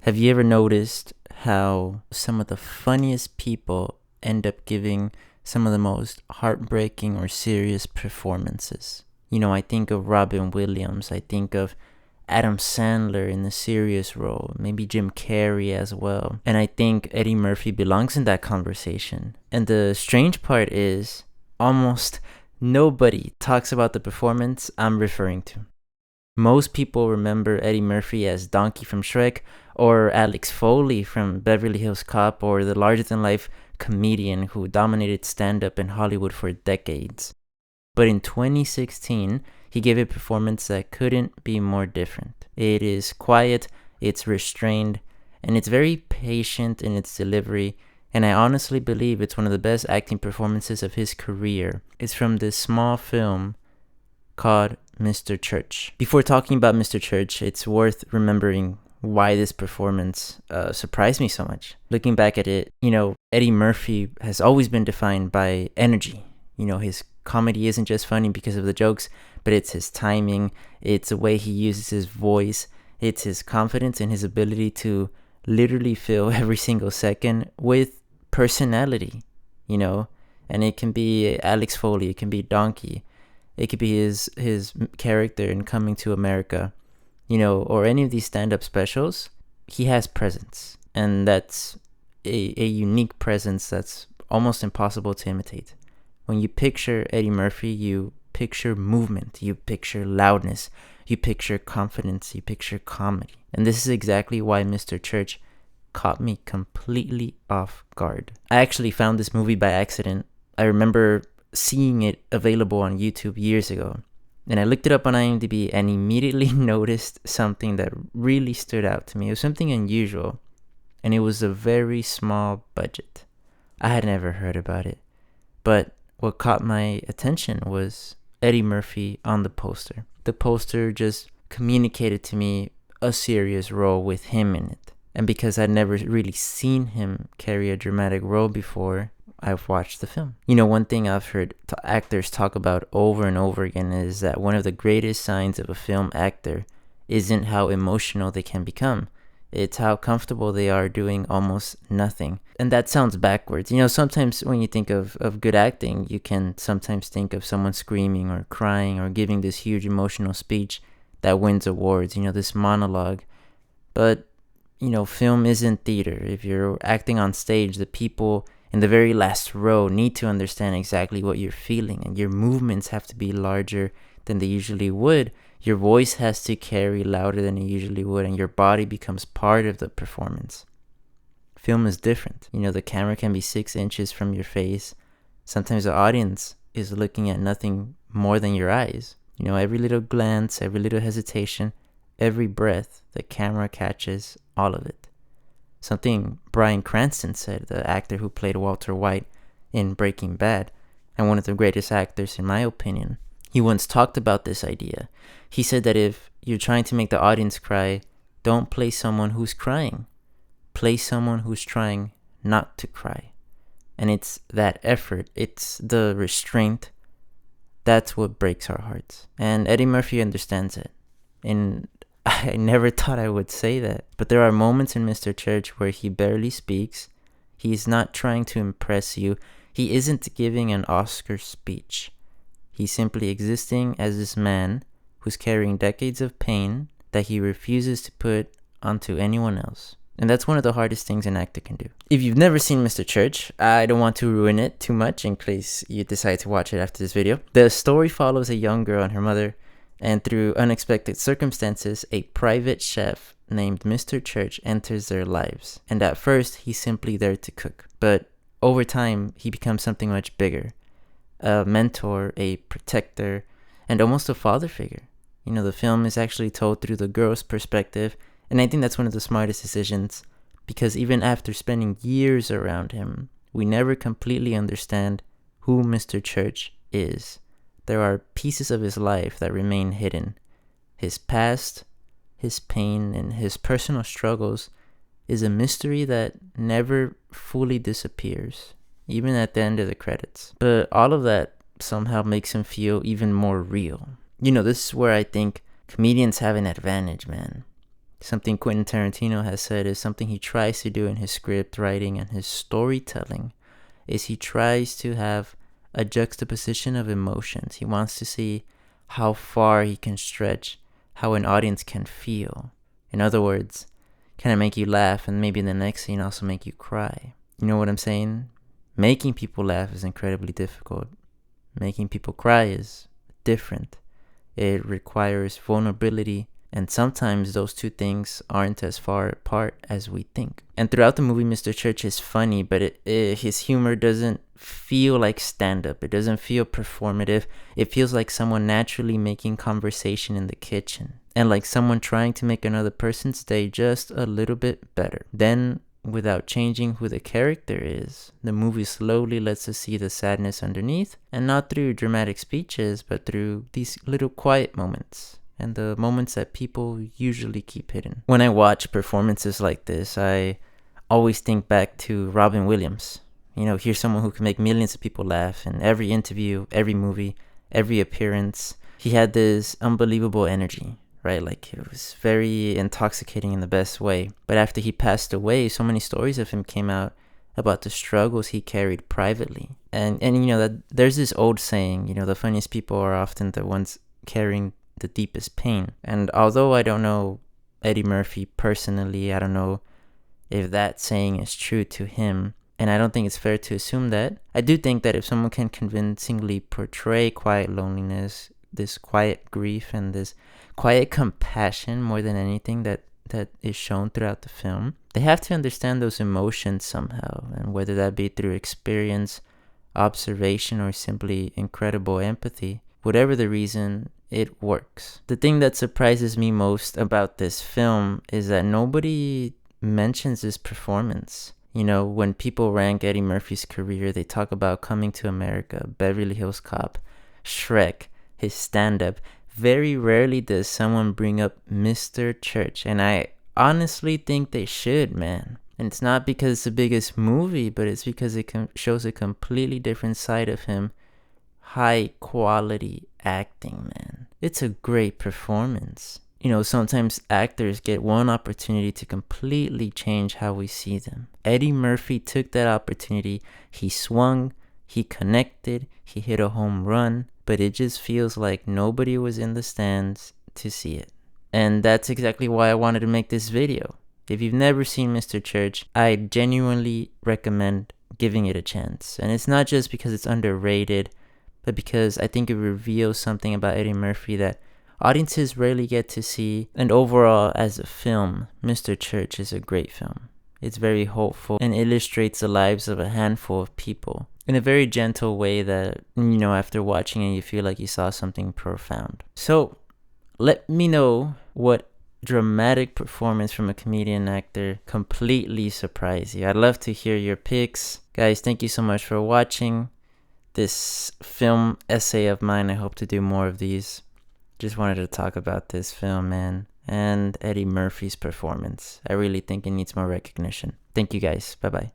Have you ever noticed how some of the funniest people end up giving some of the most heartbreaking or serious performances? I think of Robin Williams. I think of Adam Sandler in the serious role, maybe Jim Carrey as well. And I think Eddie Murphy belongs in that conversation. And the strange part is almost nobody talks about the performance I'm referring to. Most people remember Eddie Murphy as Donkey from Shrek, or Alex Foley from Beverly Hills Cop, or the larger-than-life comedian who dominated stand-up in Hollywood for decades. But in 2016, he gave a performance that couldn't be more different. It is quiet, it's restrained, and it's very patient in its delivery, and I honestly believe it's one of the best acting performances of his career. It's from this small film called Mr. Church. Before talking about Mr. Church, it's worth remembering why this performance surprised me so much. Looking back at it, Eddie Murphy has always been defined by energy. His comedy isn't just funny because of the jokes, but it's his timing, it's the way he uses his voice, it's his confidence and his ability to literally fill every single second with personality, and it can be Alex Foley, it can be Donkey, it could be his character in Coming to America, or any of these stand-up specials. He has presence, and that's a unique presence that's almost impossible to imitate. When you picture Eddie Murphy, you picture movement, you picture loudness, you picture confidence, you picture comedy. And this is exactly why Mr. Church caught me completely off guard. I actually found this movie by accident. I remember seeing it available on YouTube years ago, and I looked it up on IMDb and immediately noticed something that really stood out to me. It was something unusual, and it was a very small budget. I had never heard about it, but what caught my attention was Eddie Murphy on the poster. The poster just communicated to me a serious role with him in it, and because I'd never really seen him carry a dramatic role before, I've watched the film. One thing I've heard actors talk about over and over again is that one of the greatest signs of a film actor isn't how emotional they can become. It's how comfortable they are doing almost nothing. And that sounds backwards. Sometimes when you think of good acting, you can sometimes think of someone screaming or crying or giving this huge emotional speech that wins awards, this monologue. But, film isn't theater. If you're acting on stage, the people in the very last row need to understand exactly what you're feeling, and your movements have to be larger than they usually would. Your voice has to carry louder than it usually would, and your body becomes part of the performance. Film is different. The camera can be 6 inches from your face. Sometimes the audience is looking at nothing more than your eyes. Every little glance, every little hesitation, every breath, the camera catches all of it. Something Bryan Cranston said, the actor who played Walter White in Breaking Bad, and one of the greatest actors in my opinion. He once talked about this idea. He said that if you're trying to make the audience cry, don't play someone who's crying. Play someone who's trying not to cry. And it's that effort, it's the restraint, that's what breaks our hearts. And Eddie Murphy understands it. And I never thought I would say that. But there are moments in Mr. Church where he barely speaks. He's not trying to impress you. He isn't giving an Oscar speech. He's simply existing as this man who's carrying decades of pain that he refuses to put onto anyone else. And that's one of the hardest things an actor can do. If you've never seen Mr. Church, I don't want to ruin it too much in case you decide to watch it after this video. The story follows a young girl and her mother, and through unexpected circumstances, a private chef named Mr. Church enters their lives. And at first, he's simply there to cook. But over time, he becomes something much bigger. A mentor, a protector, and almost a father figure. The film is actually told through the girl's perspective, and I think that's one of the smartest decisions, because even after spending years around him, we never completely understand who Mr. Church is. There are pieces of his life that remain hidden. His past, his pain, and his personal struggles is a mystery that never fully disappears, even at the end of the credits. But all of that somehow makes him feel even more real. This is where I think comedians have an advantage, man. Something Quentin Tarantino has said is something he tries to do in his script writing and his storytelling is he tries to have a juxtaposition of emotions. He wants to see how far he can stretch, how an audience can feel. In other words, can I make you laugh and maybe in the next scene also make you cry? You know what I'm saying? Making people laugh is incredibly difficult. Making people cry is different. It requires vulnerability, and sometimes those two things aren't as far apart as we think. And throughout the movie, Mr. Church is funny, but his humor doesn't feel like stand-up. It doesn't feel performative. It feels like someone naturally making conversation in the kitchen, and like someone trying to make another person's day just a little bit better. Then, without changing who the character is, the movie slowly lets us see the sadness underneath, and not through dramatic speeches, but through these little quiet moments, and the moments that people usually keep hidden. When I watch performances like this, I always think back to Robin Williams. You know, here's someone who can make millions of people laugh in every interview, every movie, every appearance. He had this unbelievable energy, right? Like, it was very intoxicating in the best way. But after he passed away, so many stories of him came out about the struggles he carried privately. And you know, that there's this old saying, you know, the funniest people are often the ones carrying the deepest pain. And although I don't know Eddie Murphy personally, I don't know if that saying is true to him, and I don't think it's fair to assume that. I do think that if someone can convincingly portray quiet loneliness, this quiet grief, and this quiet compassion more than anything that is shown throughout the film, they have to understand those emotions somehow, and whether that be through experience, observation, or simply incredible empathy, whatever the reason, it works. The thing that surprises me most about this film is that nobody mentions his performance. You know, when people rank Eddie Murphy's career, they talk about Coming to America, Beverly Hills Cop, Shrek, his stand-up. Very rarely does someone bring up Mr. Church, and I honestly think they should, man. And it's not because it's the biggest movie, but it's because it shows a completely different side of him. High quality acting, man. It's a great performance. You know, sometimes actors get one opportunity to completely change how we see them. Eddie Murphy took that opportunity. He swung, he connected, he hit a home run, but it just feels like nobody was in the stands to see it. And that's exactly why I wanted to make this video. If you've never seen Mr. Church, I genuinely recommend giving it a chance. And it's not just because it's underrated, but because I think it reveals something about Eddie Murphy that audiences rarely get to see. And overall, as a film, Mr. Church is a great film. It's very hopeful and illustrates the lives of a handful of people in a very gentle way that, you know, after watching it, you feel like you saw something profound. So let me know what dramatic performance from a comedian actor completely surprised you. I'd love to hear your picks. Guys, thank you so much for watching this film essay of mine. I hope to do more of these. Just wanted to talk about this film, man, and Eddie Murphy's performance. I really think it needs more recognition. Thank you guys. Bye-bye.